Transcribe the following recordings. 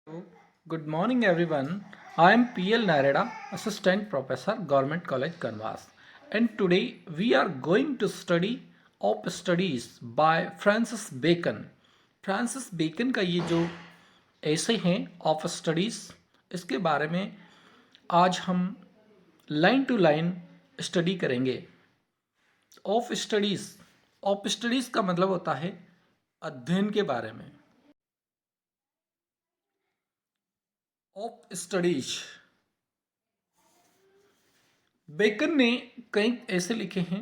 So, good morning everyone. I am PL Nareda, Assistant Professor, Government College Kanwas. And today we are going to study of studies by Francis Bacon. Francis Bacon का ये जो ऐसे हैं of studies, इसके बारे में आज हम लाइन टू लाइन स्टडी करेंगे। ऑफ स्टडीज़ का मतलब होता है अध्ययन के बारे में। ऑफ स्टडीज बेकन ने कई ऐसे लिखे हैं,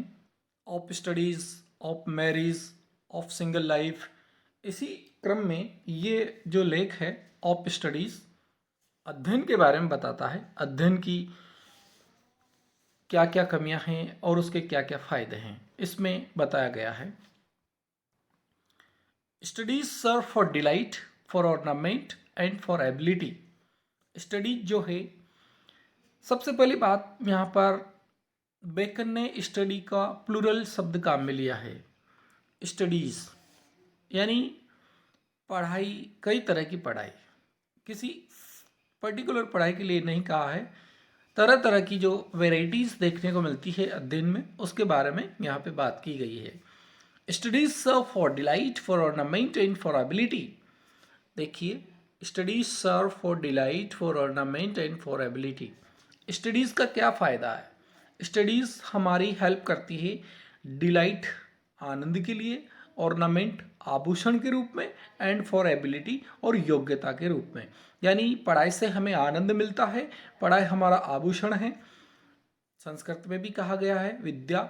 of studies, of marriage, of single life. इसी क्रम में ये जो लेख है ऑफ स्टडीज अध्ययन के बारे में बताता है, अध्ययन की क्या क्या कमियां हैं और उसके क्या क्या फायदे हैं, इसमें बताया गया है। Studies serve for delight, for ornament and for ability. Studies जो है, सबसे पहली बात यहाँ पर बेकन ने स्टडी का प्लूरल शब्द काम में लिया है। स्टडीज़ यानी पढ़ाई, कई तरह की पढ़ाई, किसी पर्टिकुलर पढ़ाई के लिए नहीं कहा है। तरह तरह की जो वेराइटीज़ देखने को मिलती है अध्ययन में, उसके बारे में यहाँ पे बात की गई है। Studies serve for delight, for ornament and for ability. देखिए, studies serve for delight, for ornament and for ability. Studies का क्या फ़ायदा है? स्टडीज़ हमारी हेल्प करती है डिलाइट, आनंद के लिए, ऑर्नामेंट, आभूषण के रूप में, एंड फॉर एबिलिटी, और योग्यता के रूप में। यानी पढ़ाई से हमें आनंद मिलता है, पढ़ाई हमारा आभूषण है। संस्कृत में भी कहा गया है विद्या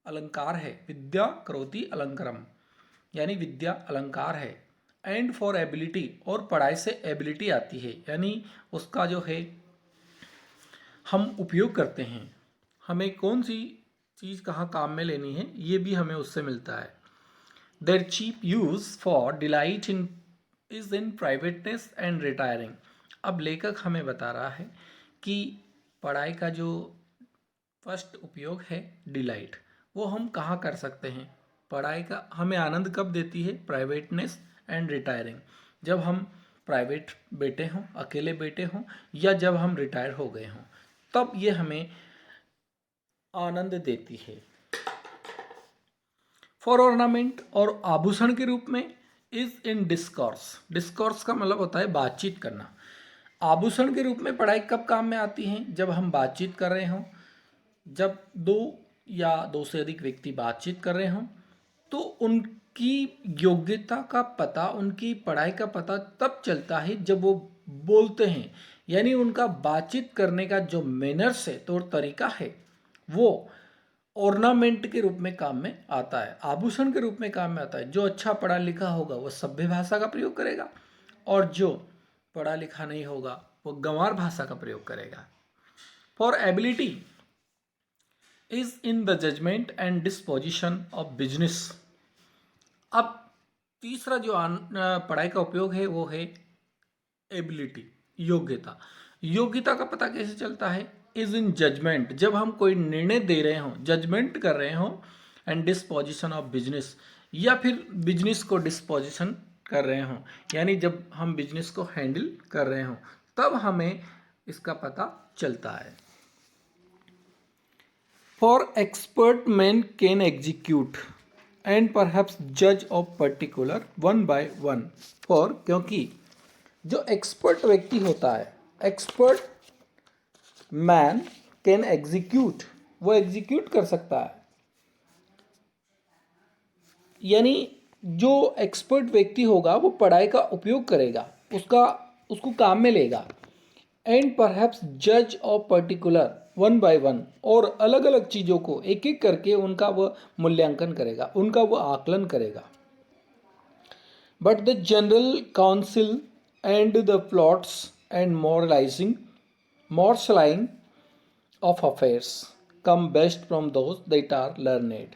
अलंकार है, विद्या करोति अलंकारम, यानी विद्या अलंकार है। एंड फॉर एबिलिटी, और पढ़ाई से एबिलिटी आती है, यानी उसका जो है हम उपयोग करते हैं, हमें कौन सी चीज़ कहाँ काम में लेनी है, ये भी हमें उससे मिलता है। Their chief use for delight in is in privateness and retiring. अब लेखक हमें बता रहा है कि पढ़ाई का जो फर्स्ट उपयोग है डिलाइट, वो हम कहाँ कर सकते हैं। पढ़ाई का हमें आनंद कब देती है? प्राइवेटनेस एंड रिटायरिंग, जब हम प्राइवेट बैठे हों, अकेले बैठे हों, या जब हम रिटायर हो गए हों, तब ये हमें आनंद देती है। फॉर ऑर्नामेंट, और आभूषण के रूप में, इज इन डिस्कोर्स। डिस्कोर्स का मतलब होता है बातचीत करना। आभूषण के रूप में पढ़ाई कब काम में आती है? जब हम बातचीत कर रहे हों, जब दो या दो से अधिक व्यक्ति बातचीत कर रहे हों, तो उनकी योग्यता का पता, उनकी पढ़ाई का पता तब चलता है जब वो बोलते हैं। यानी उनका बातचीत करने का जो मैनर्स है, तौर तरीका है, वो ऑर्नामेंट के रूप में काम में आता है, आभूषण के रूप में काम में आता है। जो अच्छा पढ़ा लिखा होगा वो सभ्य भाषा का प्रयोग करेगा, और जो पढ़ा लिखा नहीं होगा वो गंवार भाषा का प्रयोग करेगा। For ability is in the judgement and disposition of business. अब तीसरा जो पढ़ाई का उपयोग है वो है एबिलिटी, योग्यता। योग्यता का पता कैसे चलता है? इज इन जजमेंट, जब हम कोई निर्णय दे रहे हों, जजमेंट कर रहे हों, एंड डिस्पोजिशन ऑफ बिजनेस, या फिर बिजनेस को डिस्पोजिशन कर रहे हों, यानी जब हम बिजनेस को हैंडल कर रहे हों, तब हमें इसका पता चलता है। For expert man can execute and perhaps जज of particular one by one. For, क्योंकि जो एक्सपर्ट व्यक्ति होता है, एक्सपर्ट मैन कैन एग्जीक्यूट, वो एग्जीक्यूट कर सकता है, यानी जो एक्सपर्ट व्यक्ति होगा वो पढ़ाई का उपयोग करेगा, उसको काम में लेगा। एंड परहैप्स जज of particular one by one, और अलग अलग चीज़ों को एक एक करके उनका वह मूल्यांकन करेगा, उनका वह आकलन करेगा। But the general council and the plots and morselaing of affairs come best from those that are learned.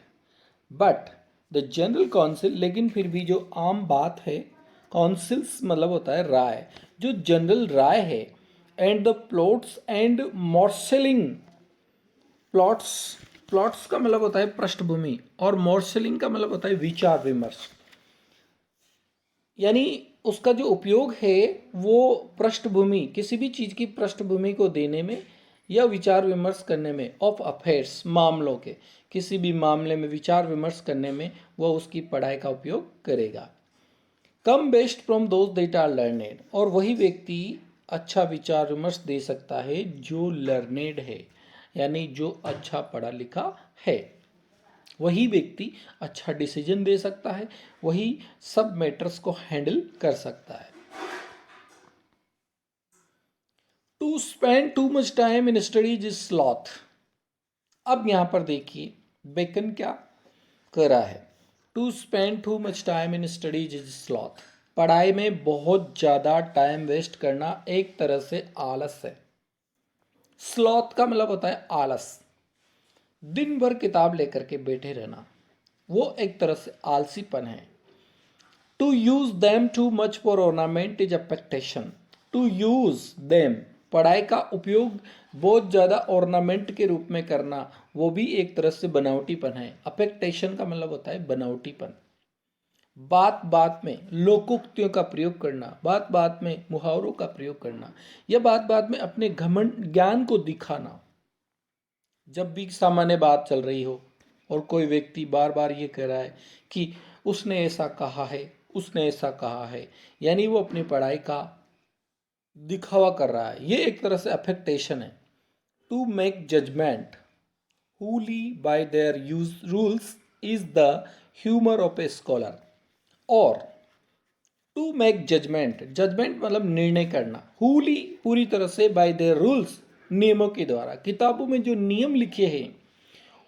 But the general counsel, लेकिन फिर भी जो आम बात है, काउंसिल्स मतलब होता है राय, जो जनरल राय है, and the plots and marshalling. Plots, plots का मतलब होता है पृष्ठभूमि, और मॉर्शलिंग का मतलब होता है विचार विमर्श। यानी उसका जो उपयोग है वो पृष्ठभूमि, किसी भी चीज़ की पृष्ठभूमि को देने में या विचार विमर्श करने में, ऑफ अफेयर्स, मामलों के, किसी भी मामले में विचार विमर्श करने में वह उसकी पढ़ाई का उपयोग करेगा। Come best from those that are learned, और वही व्यक्ति अच्छा विचार विमर्श दे सकता है जो लर्नेड है, यानी जो अच्छा पढ़ा लिखा है। वही व्यक्ति अच्छा डिसीजन दे सकता है, वही सब मैटर्स को हैंडल कर सकता है। To spend too much time in studies is sloth. अब यहां पर देखिए बेकन क्या कर रहा है। To spend too much time in studies is sloth. पढ़ाई में बहुत ज़्यादा टाइम वेस्ट करना एक तरह से आलस है। स्लॉथ का मतलब होता है आलस। दिन भर किताब लेकर के बैठे रहना, वो एक तरह से आलसीपन है। To use them too much for ornament is affectation. To use them, पढ़ाई का उपयोग बहुत ज़्यादा ऑर्नामेंट के रूप में करना, वो भी एक तरह से बनावटीपन है। अफेक्टेशन का मतलब होता है बनावटीपन। बात बात में लोकोक्तियों का प्रयोग करना, बात बात में मुहावरों का प्रयोग करना, या बात बात में अपने घमंड ज्ञान को दिखाना। जब भी सामान्य बात चल रही हो और कोई व्यक्ति बार बार ये कह रहा है कि उसने ऐसा कहा है, उसने ऐसा कहा है, यानी वो अपनी पढ़ाई का दिखावा कर रहा है, ये एक तरह से अफेक्टेशन है। To make judgement wholly by their use rules is the humour of a scholar. और टू मेक जजमेंट, जजमेंट मतलब निर्णय करना, हुली पूरी तरह से बाय देयर रूल्स, नियमों के द्वारा। किताबों में जो नियम लिखे हैं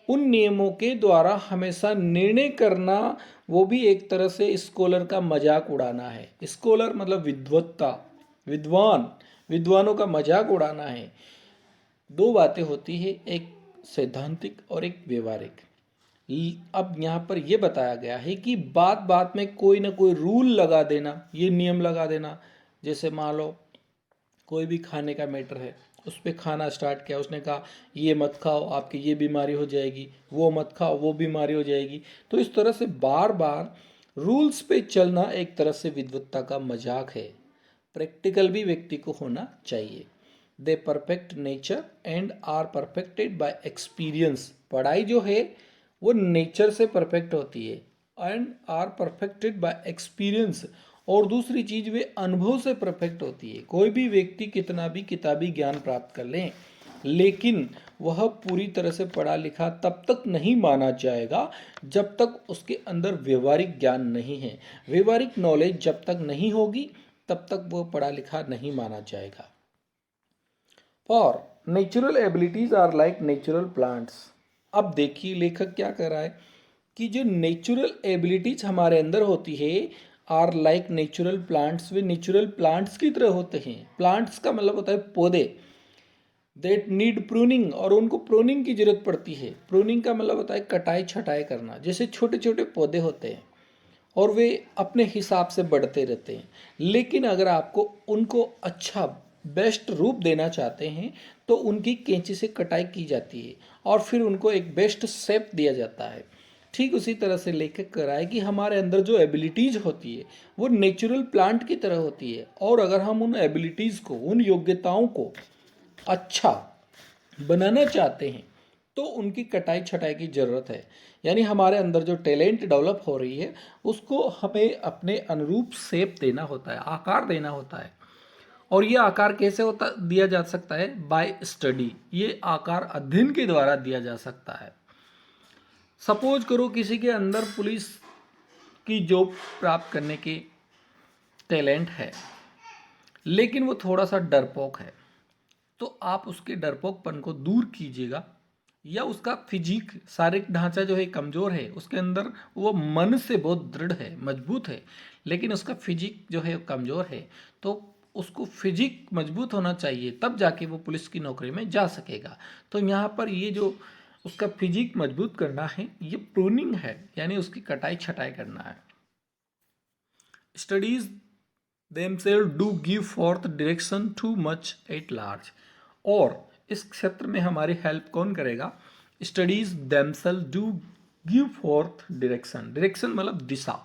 उन नियमों के द्वारा हमेशा निर्णय करना, वो भी एक तरह से स्कॉलर का मजाक उड़ाना है। स्कॉलर मतलब विद्वत्ता, विद्वान, विद्वानों का मजाक उड़ाना है। दो बातें होती है, एक सैद्धांतिक और एक व्यवहारिक। अब यहाँ पर यह बताया गया है कि बात बात में कोई ना कोई रूल लगा देना, ये नियम लगा देना। जैसे मान लो कोई भी खाने का मैटर है, उस पर खाना स्टार्ट किया, उसने कहा ये मत खाओ आपकी ये बीमारी हो जाएगी, वो मत खाओ वो बीमारी हो जाएगी। तो इस तरह से बार बार रूल्स पे चलना एक तरह से विद्वत्ता का मजाक है। प्रैक्टिकल भी व्यक्ति को होना चाहिए। They perfect nature and are perfected by experience. पढ़ाई जो है वो नेचर से परफेक्ट होती है and are perfected by experience, और दूसरी चीज वे अनुभव से परफेक्ट होती है। कोई भी व्यक्ति कितना भी किताबी ज्ञान प्राप्त कर ले, लेकिन वह पूरी तरह से पढ़ा लिखा तब तक नहीं माना जाएगा जब तक उसके अंदर व्यवहारिक ज्ञान नहीं है। व्यवहारिक नॉलेज जब तक नहीं होगी तब तक वह पढ़ा लिखा नहीं माना जाएगा। For natural abilities are like natural plants. अब देखिए लेखक क्या कर रहा है कि जो नेचुरल एबिलिटीज हमारे अंदर होती है, आर लाइक नेचुरल प्लांट्स, वे नेचुरल प्लांट्स की तरह होते हैं। प्लांट्स का मतलब होता है पौधे, देट नीड प्रूनिंग, और उनको प्रूनिंग की जरूरत पड़ती है। प्रूनिंग का मतलब होता है कटाई छटाई करना। जैसे छोटे छोटे पौधे होते हैं और वे अपने हिसाब से बढ़ते रहते हैं, लेकिन अगर आपको उनको अच्छा बेस्ट रूप देना चाहते हैं तो उनकी कैंची से कटाई की जाती है और फिर उनको एक बेस्ट शेप दिया जाता है। ठीक उसी तरह से लेखक कह रहा है कि हमारे अंदर जो एबिलिटीज़ होती है वो नेचुरल प्लांट की तरह होती है, और अगर हम उन एबिलिटीज़ को, उन योग्यताओं को अच्छा बनाना चाहते हैं तो उनकी कटाई छटाई की ज़रूरत है। यानी हमारे अंदर जो टैलेंट डेवलप हो रही है उसको हमें अपने अनुरूप शेप देना होता है, आकार देना होता है। और ये आकार कैसे होता दिया जा सकता है? Bye study. ये आकार अध्ययन के द्वारा दिया जा सकता है। सपोज करो किसी के अंदर पुलिस की जॉब प्राप्त करने की टैलेंट है, लेकिन वो थोड़ा सा डरपोक है, तो आप उसके डरपोकपन को दूर कीजिएगा। या उसका फिजिक, शारीरिक ढांचा जो है कमज़ोर है, उसके अंदर वो मन से बहुत दृढ़ है, मजबूत है, लेकिन उसका फिजिक जो है कमज़ोर है, तो उसको फिजिक मजबूत होना चाहिए, तब जाके वो पुलिस की नौकरी में जा सकेगा। तो यहाँ पर ये जो उसका फिजिक मजबूत करना है, ये प्रूनिंग है, यानी उसकी कटाई छटाई करना है। Studies themselves do give forth direction too much at large। और इस क्षेत्र में हमारी हेल्प कौन करेगा? Studies themselves do give forth direction। Direction मतलब दिशा।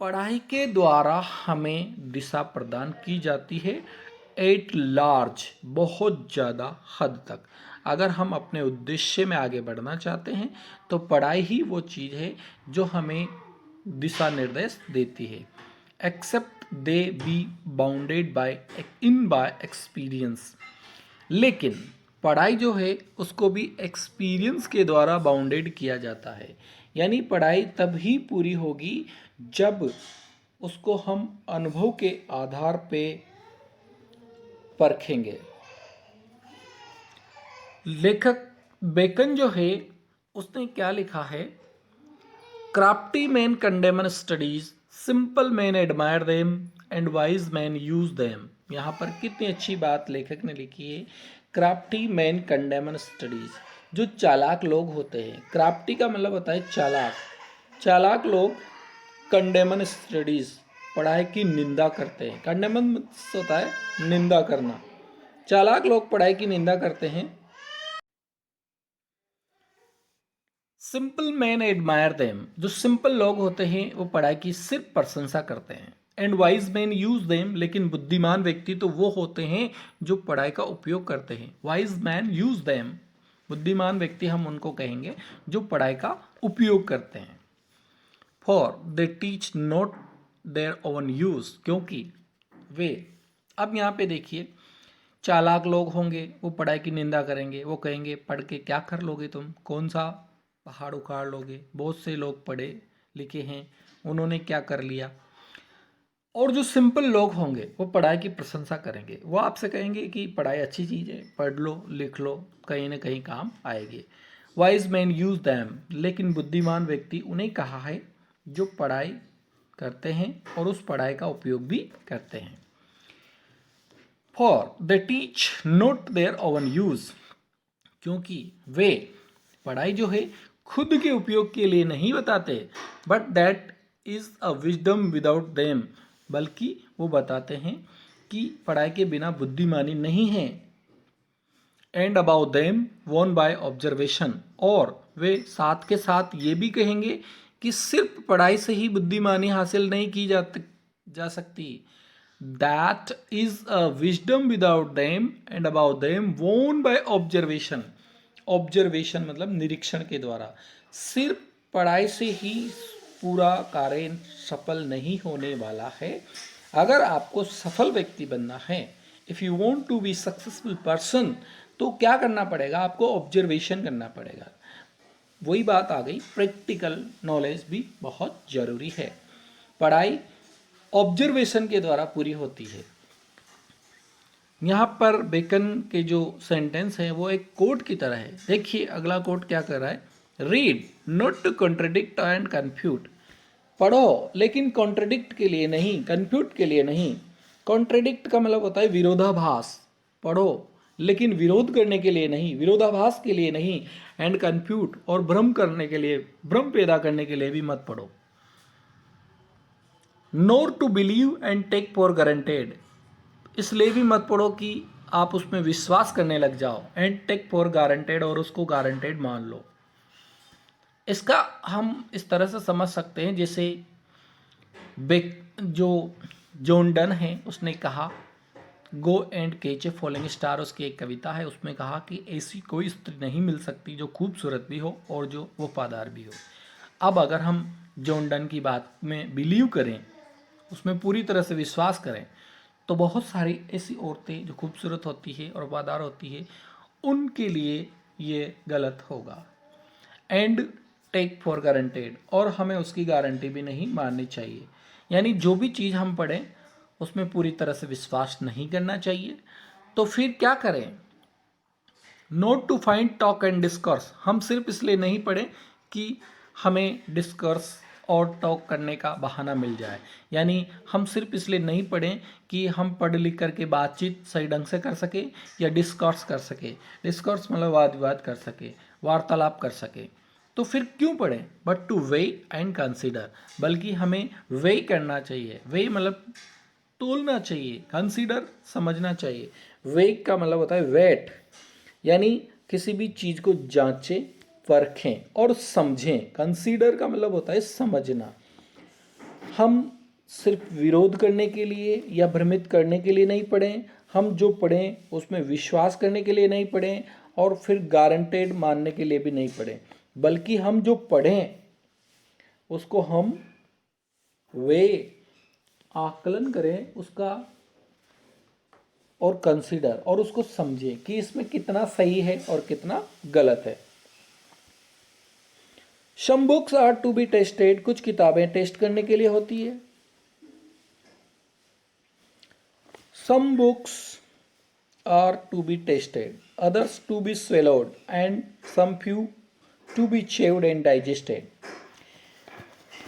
पढ़ाई के द्वारा हमें दिशा प्रदान की जाती है एट लार्ज, बहुत ज़्यादा हद तक। अगर हम अपने उद्देश्य में आगे बढ़ना चाहते हैं तो पढ़ाई ही वो चीज़ है जो हमें दिशा निर्देश देती है। Except they be bounded by experience, लेकिन पढ़ाई जो है उसको भी एक्सपीरियंस के द्वारा बाउंडेड किया जाता है। यानी पढ़ाई तब ही पूरी होगी जब उसको हम अनुभव के आधार पे परखेंगे। लेखक बेकन जो है उसने क्या लिखा है, crafty man condemn studies, simple man admire them and wise man use them. यहाँ पर कितनी अच्छी बात लेखक ने लिखी है। क्राफ्टी मैन कंडेमन स्टडीज, जो चालाक लोग होते हैं, क्राफ्टी का मतलब होता है चालाक, चालाक लोग कंडेमन स्टडीज, पढ़ाई की निंदा करते हैं। कंडेमन होता है निंदा करना, चालाक लोग पढ़ाई की निंदा करते हैं। सिंपल मैन एडमायर देम, जो सिंपल लोग होते हैं वो पढ़ाई की सिर्फ प्रशंसा करते हैं। And wise man use them, लेकिन बुद्धिमान व्यक्ति तो वो होते हैं जो पढ़ाई का उपयोग करते हैं। वाइज मैन यूज देम, बुद्धिमान व्यक्ति हम उनको कहेंगे जो पढ़ाई का उपयोग करते हैं। For they teach not their own use, क्योंकि वे, अब यहाँ पे देखिए, चालाक लोग होंगे वो पढ़ाई की निंदा करेंगे, वो कहेंगे पढ़ के क्या कर लोगे तुम, कौन सा पहाड़ उखाड़ लोगे, बहुत से लोग पढ़े लिखे हैं उन्होंने क्या कर लिया। और जो सिंपल लोग होंगे वो पढ़ाई की प्रशंसा करेंगे, वो आपसे कहेंगे कि पढ़ाई अच्छी चीज़ है, पढ़ लो लिख लो, कहीं ना कहीं काम आएगी। वाइज मैन यूज दैम, लेकिन बुद्धिमान व्यक्ति उन्हें कहा है जो पढ़ाई करते हैं और उस पढ़ाई का उपयोग भी करते हैं। For they teach not their own use, क्योंकि वे पढ़ाई जो है खुद के उपयोग के लिए नहीं बताते, but that is a wisdom without them, बल्कि वो बताते हैं कि पढ़ाई के बिना बुद्धिमानी नहीं है। And about them won by observation, और वे साथ के साथ ये भी कहेंगे कि सिर्फ पढ़ाई से ही बुद्धिमानी हासिल नहीं की जा सकती। That is a wisdom without them and about them वोन बाय ऑब्जर्वेशन। ऑब्जर्वेशन मतलब निरीक्षण के द्वारा। सिर्फ पढ़ाई से ही पूरा कार्य सफल नहीं होने वाला है। अगर आपको सफल व्यक्ति बनना है, if you want to be successful person, तो क्या करना पड़ेगा, आपको ऑब्जर्वेशन करना पड़ेगा। वही बात आ गई, प्रैक्टिकल नॉलेज भी बहुत ज़रूरी है। पढ़ाई ऑब्जर्वेशन के द्वारा पूरी होती है। यहाँ पर बेकन के जो सेंटेंस है वो एक कोट की तरह है। देखिए अगला कोट क्या कर रहा है, read not to contradict and confute, पढ़ो लेकिन कॉन्ट्रडिक्ट के लिए नहीं, कन्फ्यूट के लिए नहीं। कॉन्ट्रडिक्ट का मतलब होता है विरोधाभास, पढ़ो लेकिन विरोध करने के लिए नहीं, विरोधाभास के लिए नहीं। एंड कन्फ्यूट, और भ्रम करने के लिए, भ्रम पैदा करने के लिए भी मत पढ़ो। Nor to believe and take for granted, इसलिए भी मत पढ़ो कि आप उसमें विश्वास करने लग जाओ। एंड टेक फॉर गारंटेड, और उसको गारंटेड मान लो। इसका हम इस तरह से समझ सकते हैं, जैसे जो जॉन डन है उसने कहा go and catch a falling star, उसकी एक कविता है, उसमें कहा कि ऐसी कोई स्त्री नहीं मिल सकती जो खूबसूरत भी हो और जो वफादार भी हो। अब अगर हम जॉन डन की बात में बिलीव करें, उसमें पूरी तरह से विश्वास करें, तो बहुत सारी ऐसी औरतें जो खूबसूरत होती है और वफादार होती है, उनके लिए ये गलत होगा। एंड टेक फॉर गारंटेड, और हमें उसकी गारंटी भी नहीं माननी चाहिए। यानी जो भी चीज़ हम पढ़ें उसमें पूरी तरह से विश्वास नहीं करना चाहिए। तो फिर क्या करें, not to find talk and discourse, हम सिर्फ इसलिए नहीं पढ़ें कि हमें डिस्कर्स और टॉक करने का बहाना मिल जाए। यानी हम सिर्फ इसलिए नहीं पढ़ें कि हम पढ़ लिख करके बातचीत सही ढंग से कर सके या डिस्कर्स कर सके। डिस्कर्स मतलब वाद विवाद कर सके, वार्तालाप कर सके। तो फिर क्यों पढ़ें, but two way and consider, बल्कि हमें वे करना चाहिए। वे मतलब तोलना चाहिए, कंसीडर समझना चाहिए। वे का मतलब होता है वेट, यानी किसी भी चीज़ को जांचें, परखें और समझें। कंसीडर का मतलब होता है समझना। हम सिर्फ विरोध करने के लिए या भ्रमित करने के लिए नहीं पढ़ें, हम जो पढ़ें उसमें विश्वास करने के लिए नहीं पढ़ें और फिर गारंटेड मानने के लिए भी नहीं पढ़ें, बल्कि हम जो पढ़ें उसको हम वे आकलन करें उसका और कंसीडर और उसको समझें कि इसमें कितना सही है और कितना गलत है। Some books are to be tasted, कुछ किताबें टेस्ट करने के लिए होती है। Some books are to be tasted, others to be swallowed, and some few to be chewed and digested।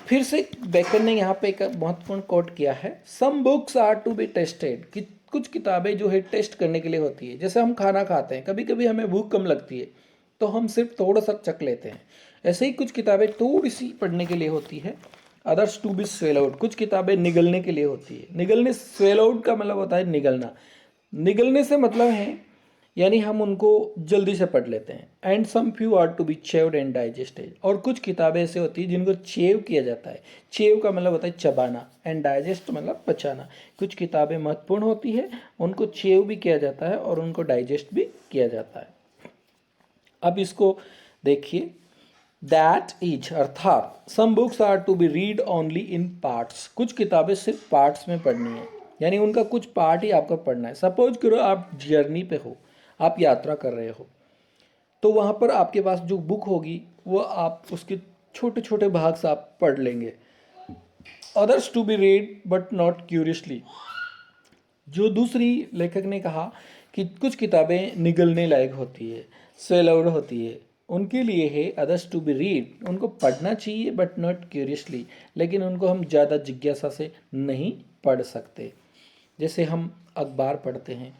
फिर से बेकन ने यहाँ पे एक महत्वपूर्ण कोट किया है, some books are to be tasted, कि कुछ किताबें जो है टेस्ट करने के लिए होती है। जैसे हम खाना खाते हैं, कभी कभी हमें भूख कम लगती है तो हम सिर्फ थोड़ा सा चख लेते हैं, ऐसे ही कुछ किताबें थोड़ी सी पढ़ने के लिए होती है। अदर्स टू बी स्वेलआउट, कुछ किताबें निगलने के लिए होती है। निगलने, स्वेलआउट का मतलब होता है निगलना, निगलने से मतलब है यानी हम उनको जल्दी से पढ़ लेते हैं। And some few are to be chewed and digested, और कुछ किताबें ऐसे होती है जिनको चेव किया जाता है। चेव का मतलब होता है चबाना, एंड डाइजेस्ट मतलब पचाना। कुछ किताबें महत्वपूर्ण होती है, उनको चेव भी किया जाता है और उनको डाइजेस्ट भी किया जाता है। अब इसको देखिए, दैट इज अर्थात some books are to be read only in parts, कुछ किताबें सिर्फ पार्ट्स में पढ़नी है, यानी उनका कुछ पार्ट ही आपको पढ़ना है। सपोज करो आप जर्नी पे हो, आप यात्रा कर रहे हो, तो वहाँ पर आपके पास जो बुक होगी वो आप उसके छोटे छोटे भाग से आप पढ़ लेंगे। Others to be read but not curiously, जो दूसरी लेखक ने कहा कि कुछ किताबें निगलने लायक होती है, स्वेलआउट होती है, उनके लिए है अदर्स टू बी रीड, उनको पढ़ना चाहिए बट नॉट क्यूरियसली, लेकिन उनको हम ज़्यादा जिज्ञासा से नहीं पढ़ सकते। जैसे हम अखबार पढ़ते हैं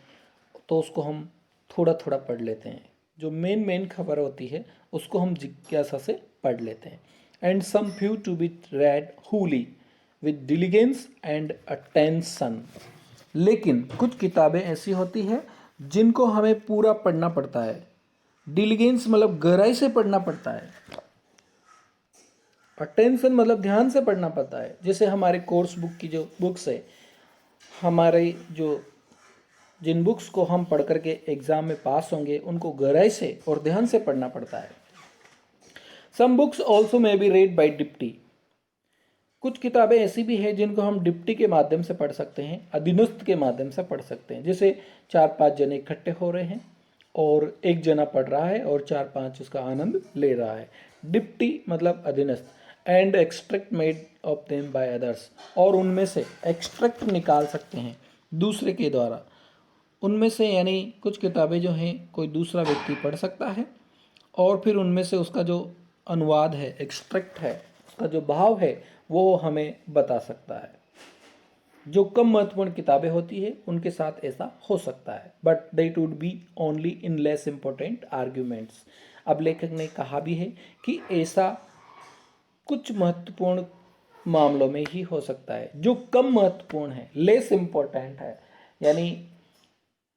तो उसको हम थोड़ा थोड़ा पढ़ लेते हैं, जो मेन खबर होती है उसको हम जिज्ञासा से पढ़ लेते हैं। And some few to be read wholly with diligence and attention, लेकिन कुछ किताबें ऐसी होती है जिनको हमें पूरा पढ़ना पड़ता है। डिलिजेंस मतलब गहराई से पढ़ना पड़ता है, अटेंशन मतलब ध्यान से पढ़ना पड़ता है। जैसे हमारे कोर्स बुक की जो बुक्स है, हमारे जो जिन बुक्स को हम पढ़ करके एग्जाम में पास होंगे उनको गहराई से और ध्यान से पढ़ना पड़ता है। Some books also may be read by deputy, कुछ किताबें ऐसी भी हैं जिनको हम डिप्टी के माध्यम से पढ़ सकते हैं, अधीनस्थ के माध्यम से पढ़ सकते हैं। जैसे 4-5 जने इकट्ठे हो रहे हैं और एक जना पढ़ रहा है और 4-5 उसका आनंद ले रहा है। डिप्टी मतलब अधीनस्थ। And extract made of them by others, और उनमें से एक्सट्रैक्ट निकाल सकते हैं दूसरे के द्वारा, उनमें से यानी कुछ किताबें जो हैं कोई दूसरा व्यक्ति पढ़ सकता है और फिर उनमें से उसका जो अनुवाद है, एक्सट्रैक्ट है, उसका जो भाव है वो हमें बता सकता है। जो कम महत्वपूर्ण किताबें होती है उनके साथ ऐसा हो सकता है, but that would be only in less important arguments. अब लेखक ने कहा भी है कि ऐसा कुछ महत्वपूर्ण मामलों में ही हो सकता है, जो कम महत्वपूर्ण है, लेस इम्पोर्टेंट है, यानी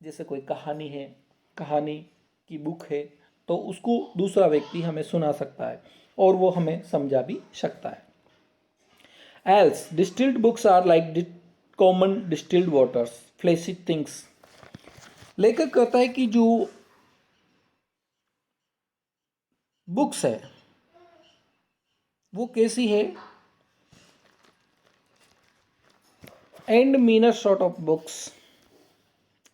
जैसे कोई कहानी है, कहानी की बुक है, तो उसको दूसरा व्यक्ति हमें सुना सकता है और वो हमें समझा भी सकता है। Else, distilled books are like common distilled waters, flashy things। लेखक कहता है कि जो बुक्स है वो कैसी है, and meaner sort of books.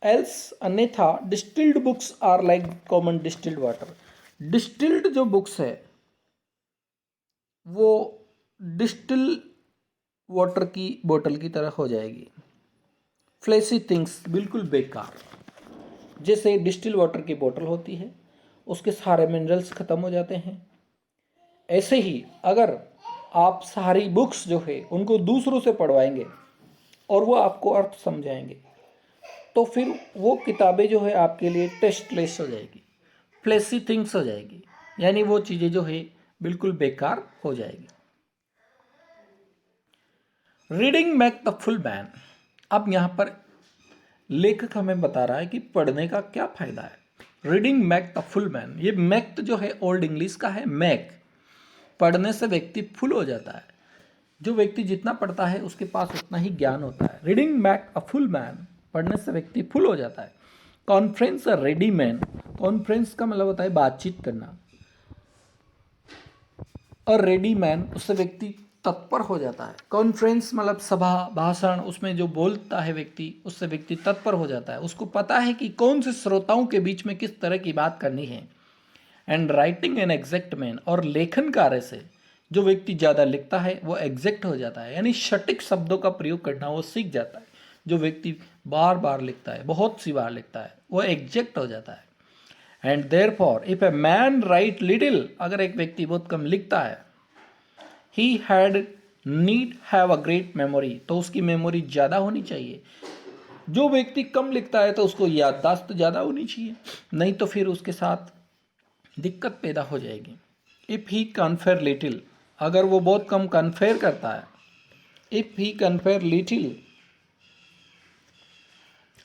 Else अन्यथा distilled books are like common distilled water, distilled जो बुक्स है वो डिस्टिल वाटर की बोतल की तरह हो जाएगी। फ्लैशी थिंग्स बिल्कुल बेकार, जैसे डिस्टिल वाटर की बोतल होती है उसके सारे मिनरल्स खत्म हो जाते हैं, ऐसे ही अगर आप सारी बुक्स जो है उनको दूसरों से पढ़वाएंगे और वो आपको अर्थ समझाएंगे तो फिर वो किताबें जो है आपके लिए टेस्टलेस हो जाएगी, फ्लैशी थिंग्स हो जाएगी, यानी वो चीज़ें जो है बिल्कुल बेकार हो जाएगी। Reading make the full man, अब यहाँ पर लेखक हमें बता रहा है कि पढ़ने का क्या फायदा है। Reading make the full man, ये मैक जो है ओल्ड इंग्लिश का है मैक, पढ़ने से व्यक्ति फुल हो जाता है, जो व्यक्ति जितना पढ़ता है उसके पास उतना ही ज्ञान होता है। Reading make a full man, पढ़ने से व्यक्ति फुल हो जाता है। Conference a ready man, conference का मतलब होता है बातचीत करना। और रेडी मैन, उससे व्यक्ति तत्पर हो जाता है। कॉन्फ्रेंस मतलब सभा, भाषण, उसमें जो बोलता है व्यक्ति, उससे व्यक्ति तत्पर हो जाता है। उसको पता है कि कौन से श्रोताओं के बीच में किस तरह की बात करनी है। And writing an exact man, और लेखन कार्य से जो व्यक्ति ज़्यादा लिखता है वो एग्जैक्ट हो जाता है, यानी सटीक शब्दों का प्रयोग करना वो सीख जाता है। जो व्यक्ति बार बार लिखता है, बहुत सी बार लिखता है, वो एग्जैक्ट हो जाता है। And therefore if a man write little, अगर एक व्यक्ति बहुत कम लिखता है, he had need have a great memory, तो उसकी मेमोरी ज़्यादा होनी चाहिए। जो व्यक्ति कम लिखता है तो उसको याददाश्त ज़्यादा होनी चाहिए, नहीं तो फिर उसके साथ दिक्कत पैदा हो जाएगी। इफ़ ही कन्फेयर लिटिल, अगर वो बहुत कम कन्फेयर करता है, इफ़ ही कन्फेयर लिटिल,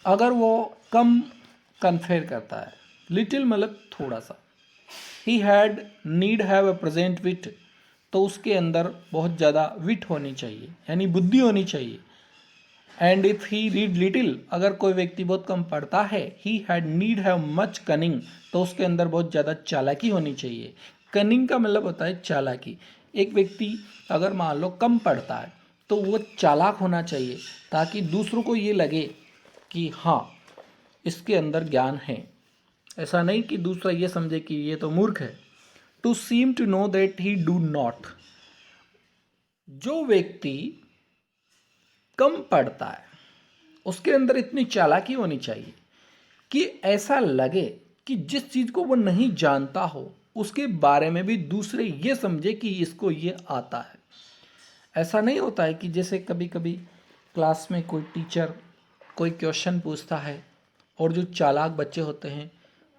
अगर वो कम कन्फेयर करता है, लिटिल मतलब थोड़ा सा। He had need have a present wit, तो उसके अंदर बहुत ज़्यादा विट होनी चाहिए, यानी बुद्धि होनी चाहिए। And if he read little, अगर कोई व्यक्ति बहुत कम पढ़ता है, he had need have much cunning, तो उसके अंदर बहुत ज़्यादा चालाकी होनी चाहिए। कनिंग का मतलब होता है चालाकी। एक व्यक्ति अगर मान लो कम पढ़ता है तो वो चालाक होना चाहिए, ताकि दूसरों को ये लगे कि हाँ इसके अंदर ज्ञान है। ऐसा नहीं कि दूसरा ये समझे कि ये तो मूर्ख है। To seem to know that he do not, जो व्यक्ति कम पढ़ता है उसके अंदर इतनी चालाकी होनी चाहिए कि ऐसा लगे कि जिस चीज़ को वो नहीं जानता हो उसके बारे में भी दूसरे ये समझे कि इसको ये आता है। ऐसा नहीं होता है कि जैसे कभी कभी क्लास में कोई टीचर कोई क्वेश्चन पूछता है और जो चालाक बच्चे होते हैं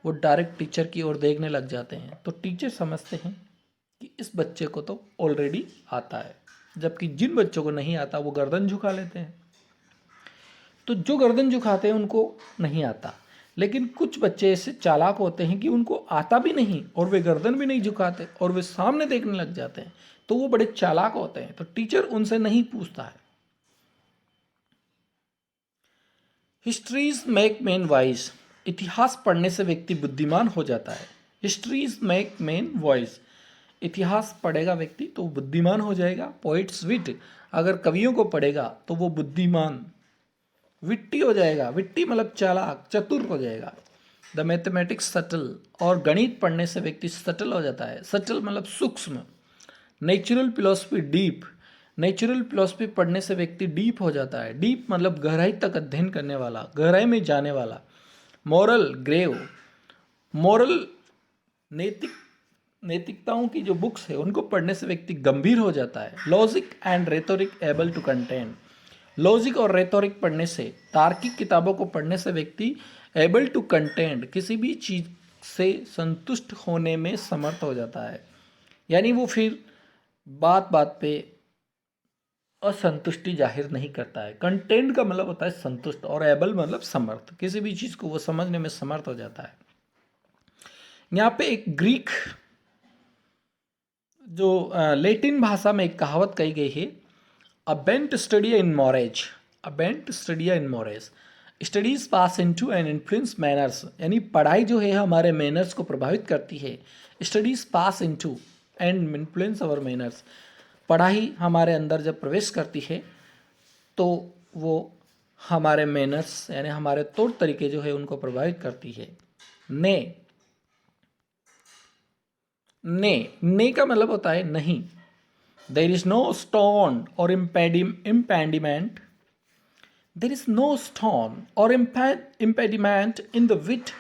वो डायरेक्ट टीचर की ओर देखने लग जाते हैं, तो टीचर समझते हैं कि इस बच्चे को तो ऑलरेडी आता है, जबकि जिन बच्चों को नहीं आता वो गर्दन झुका लेते हैं। तो जो गर्दन झुकाते हैं उनको नहीं आता, लेकिन कुछ बच्चे ऐसे चालाक होते हैं कि उनको आता भी नहीं और वे गर्दन भी नहीं झुकाते और वे सामने देखने लग जाते हैं, तो वो बड़े चालाक होते हैं, तो टीचर उनसे नहीं पूछता है। हिस्ट्रीज मेक मैन वाइज, इतिहास पढ़ने से व्यक्ति बुद्धिमान हो जाता है। हिस्ट्रीज मेक मैन वाइज, इतिहास पढ़ेगा व्यक्ति तो बुद्धिमान हो जाएगा। पोइट्स विट, अगर कवियों को पढ़ेगा तो वो बुद्धिमान विट्टी हो जाएगा। विट्टी मतलब चालाक, चतुर हो जाएगा। द मैथमेटिक्स सटल, और गणित पढ़ने से व्यक्ति सटल हो जाता है। सटल मतलब सूक्ष्म। Natural philosophy deep, natural philosophy पढ़ने से व्यक्ति डीप हो जाता है। डीप मतलब गहराई तक अध्ययन करने वाला, गहराई में जाने वाला। मॉरल ग्रेव, मॉरल नैतिक, नैतिकताओं की जो बुक्स है उनको पढ़ने से व्यक्ति गंभीर हो जाता है। Logic and rhetoric able to contend, logic और रेटोरिक पढ़ने से, तार्किक किताबों को पढ़ने से व्यक्ति एबल टू कंटेंट, किसी भी चीज़ से संतुष्ट होने में समर्थ हो जाता है, यानी वो फिर बात बात पे असंतुष्टि जाहिर नहीं करता है। कंटेंट का मतलब होता है संतुष्ट, और एबल मतलब समर्थ, किसी भी चीज़ को वो समझने में समर्थ हो जाता है। यहाँ पे एक ग्रीक जो लैटिन भाषा में एक कहावत कही गई है, a bent study in mores, a bent study in mores, studies pass into and influence manners, यानी पढ़ाई जो है हमारे मैनर्स को प्रभावित करती है। Studies pass into and influence our manners, पढ़ाई हमारे अंदर जब प्रवेश करती है तो वो हमारे मैनर्स यानी हमारे तौर तरीके जो है उनको प्रभावित करती है। ने, ने का मतलब होता है नहीं। देर इज नो स्टोन और impediment, there is no stone or impediment in the wit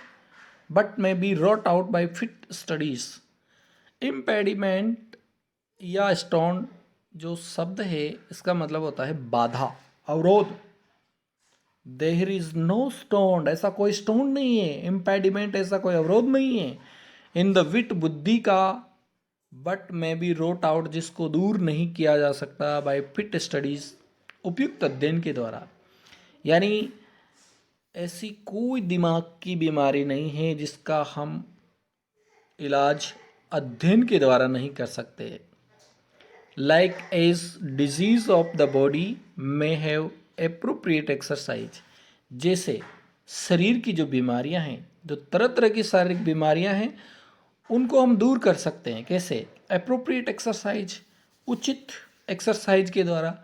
but may be wrought out by fit studies। impediment या stone जो शब्द है इसका मतलब होता है बाधा, अवरोध। देयर इज नो स्टोन, ऐसा कोई स्टोन नहीं है। इम्पेडिमेंट, ऐसा कोई अवरोध नहीं है। इन द विट, बुद्धि का। But may be wrought out, जिसको दूर नहीं किया जा सकता बाय फिट स्टडीज, उपयुक्त अध्ययन के द्वारा। यानी ऐसी कोई दिमाग की बीमारी नहीं है जिसका हम इलाज अध्ययन के द्वारा नहीं कर सकते। like as disease of the body may have appropriate exercise। जैसे शरीर की जो बीमारियां हैं, जो तरह तरह की शारीरिक बीमारियां हैं, उनको हम दूर कर सकते हैं। कैसे? अप्रोप्रिएट एक्सरसाइज, उचित एक्सरसाइज के द्वारा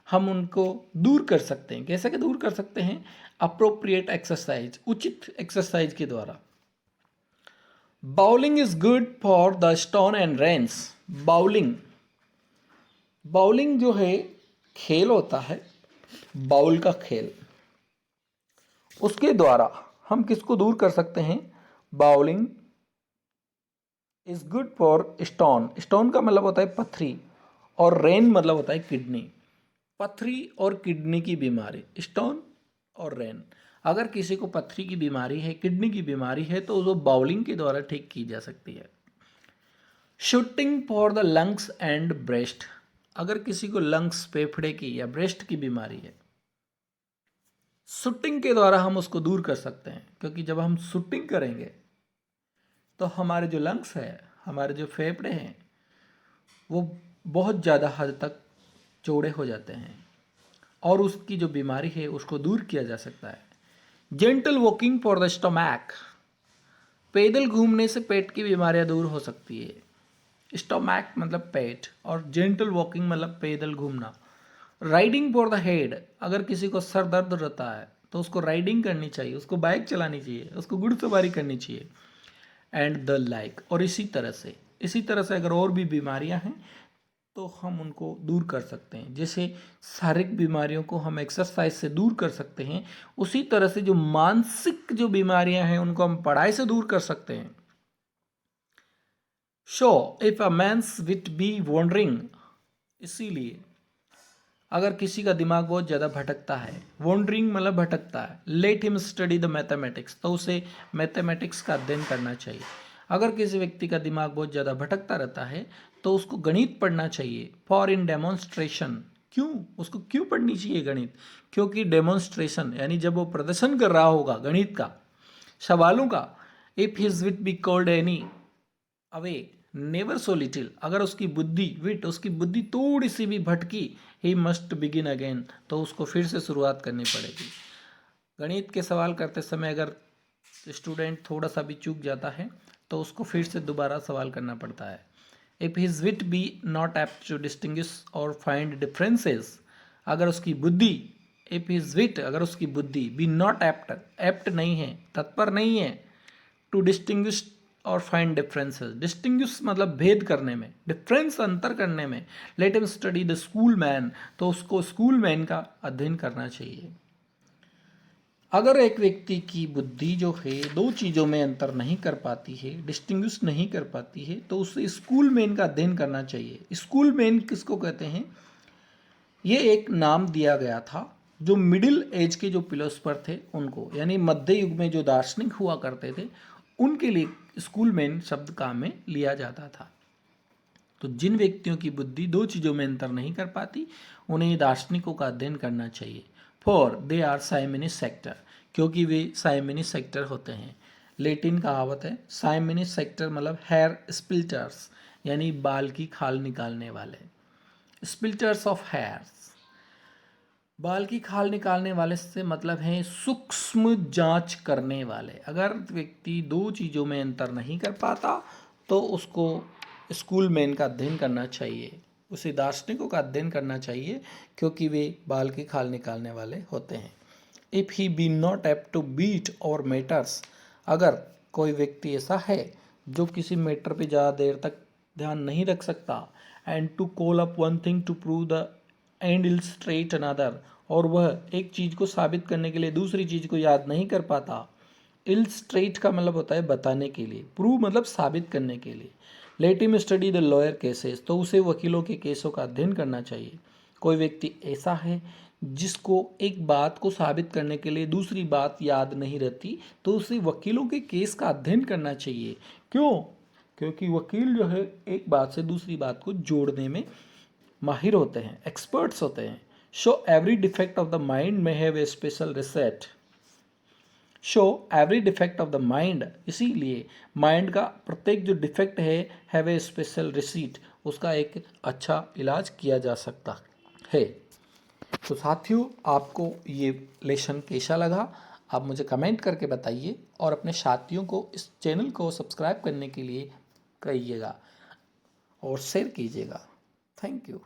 हम उनको दूर कर सकते हैं। कैसे के दूर कर सकते हैं? अप्रोप्रिएट एक्सरसाइज, उचित एक्सरसाइज के द्वारा। Bowling is good for the stone and Reigns. Bowling, bowling जो है खेल होता है, बाउल का खेल, उसके द्वारा हम किसको दूर कर सकते हैं? Bowling is good for stone. Stone का मतलब होता है पथरी, और रेन मतलब होता है किडनी। पथरी और किडनी की बीमारी, स्टोन और रेन। अगर किसी को पथरी की बीमारी है, किडनी की बीमारी है, तो वो बाउलिंग के द्वारा ठीक की जा सकती है। Shooting for the lungs and breast. अगर किसी को लंग्स, फेफड़े की या ब्रेस्ट की बीमारी है, शूटिंग के द्वारा हम उसको दूर कर सकते हैं। क्योंकि जब हम शूटिंग करेंगे तो हमारे जो लंग्स है, हमारे जो फेफड़े हैं, वो बहुत ज़्यादा हद तक चौड़े हो जाते हैं, और उसकी जो बीमारी है उसको दूर किया जा सकता है। Gentle walking for the stomach. पैदल घूमने से पेट की बीमारियां दूर हो सकती है। स्टमक मतलब पेट, और जेंटल वॉकिंग मतलब पैदल घूमना। Riding for the head. अगर किसी को सर दर्द रहता है तो उसको राइडिंग करनी चाहिए, उसको बाइक चलानी चाहिए, उसको घुड़सवारी करनी चाहिए, एंड द लाइक। और इसी तरह से अगर और भी बीमारियां हैं तो हम उनको दूर कर सकते हैं। जैसे शारीरिक बीमारियों को हम एक्सरसाइज से दूर कर सकते हैं, उसी तरह से जो मानसिक जो बीमारियां हैं उनको हम पढ़ाई से दूर कर सकते हैं। So if a man's wit be wandering. इसीलिए अगर किसी का दिमाग बहुत ज़्यादा भटकता है, वॉन्डरिंग मतलब भटकता है, let him study the mathematics, तो उसे मैथमेटिक्स का अध्ययन करना चाहिए। अगर किसी व्यक्ति का दिमाग बहुत ज़्यादा भटकता रहता है तो उसको गणित पढ़ना चाहिए। For in demonstration. क्यों उसको क्यों पढ़नी चाहिए गणित? क्योंकि डेमोन्स्ट्रेशन यानी जब वो प्रदर्शन कर रहा होगा गणित का, सवालों का, if his wit be called any away never so little. अगर उसकी बुद्धि, विट, उसकी बुद्धि थोड़ी सी भी भटकी, ही मस्ट बिगिन अगेन, तो उसको फिर से शुरुआत करनी पड़ेगी। गणित के सवाल करते समय अगर स्टूडेंट थोड़ा सा भी चूक जाता है तो उसको फिर से दोबारा सवाल करना पड़ता है। If his wit be not apt to distinguish और फाइंड डिफरेंसेस। अगर उसकी बुद्धि, इफ हिज विट, अगर उसकी बुद्धि बी नॉट एप्ट, एप्ट नहीं है, तत्पर नहीं है, टू डिस्टिंग्विश और फाइंड डिफरेंसेस। डिस्टिंग्विश मतलब भेद करने में, डिफरेंस अंतर करने में। Let him study the school man, तो उसको स्कूल मैन का अध्ययन करना चाहिए। अगर एक व्यक्ति की बुद्धि जो है दो चीज़ों में अंतर नहीं कर पाती है, डिस्टिंग्विश नहीं कर पाती है, तो उसे स्कूल मैन का अध्ययन करना चाहिए। स्कूल मैन किसको कहते हैं? ये एक नाम दिया गया था जो मिडिल एज के जो फिलोसफर थे उनको, यानी मध्य युग में जो दार्शनिक हुआ करते थे, उनके लिए स्कूल मैन शब्द काम में लिया जाता था। तो जिन व्यक्तियों की बुद्धि दो चीज़ों में अंतर नहीं कर पाती, उन्हें दार्शनिकों का अध्ययन करना चाहिए। फॉर दे आर साइमनिस सेक्टर, क्योंकि वे साइमनिस सेक्टर होते हैं। लेटिन कहावत है, साइमनिस सेक्टर मतलब हेयर स्प्लिटर्स, यानी बाल की खाल निकालने वाले। स्प्लिटर्स ऑफ हेयर्स, बाल की खाल निकालने वाले से मतलब है सूक्ष्म जांच करने वाले। अगर व्यक्ति दो चीज़ों में अंतर नहीं कर पाता तो उसको स्कूल मैन का अध्ययन करना चाहिए, उसे दार्शनिकों का अध्ययन करना चाहिए, क्योंकि वे बाल की खाल निकालने वाले होते हैं। If he be not apt to beat over matters. अगर कोई व्यक्ति ऐसा है जो किसी मैटर पे ज़्यादा देर तक ध्यान नहीं रख सकता, and to call up one thing to prove the and illustrate another, और वह एक चीज़ को साबित करने के लिए दूसरी चीज़ को याद नहीं कर पाता। इलस्ट्रेट का मतलब होता है बताने के लिए, प्रूव मतलब साबित करने के लिए। Let him study the lawyer cases, तो उसे वकीलों के केसों का अध्ययन करना चाहिए। कोई व्यक्ति ऐसा है जिसको एक बात को साबित करने के लिए दूसरी बात याद नहीं रहती, तो उसे वकीलों के केस का अध्ययन करना चाहिए। क्यों? क्योंकि वकील जो है एक बात से दूसरी बात को जोड़ने में माहिर होते हैं, एक्सपर्ट्स होते हैं। So every defect of the mind may have a special receipt. So every defect of the mind, इसीलिए माइंड का प्रत्येक जो डिफेक्ट है हैव ए स्पेशल रिसीट, उसका एक अच्छा इलाज किया जा सकता है। तो साथियों, आपको ये लेसन कैसा लगा आप मुझे कमेंट करके बताइए और अपने साथियों को इस चैनल को सब्सक्राइब करने के लिए कहिएगा और शेयर कीजिएगा। Thank you.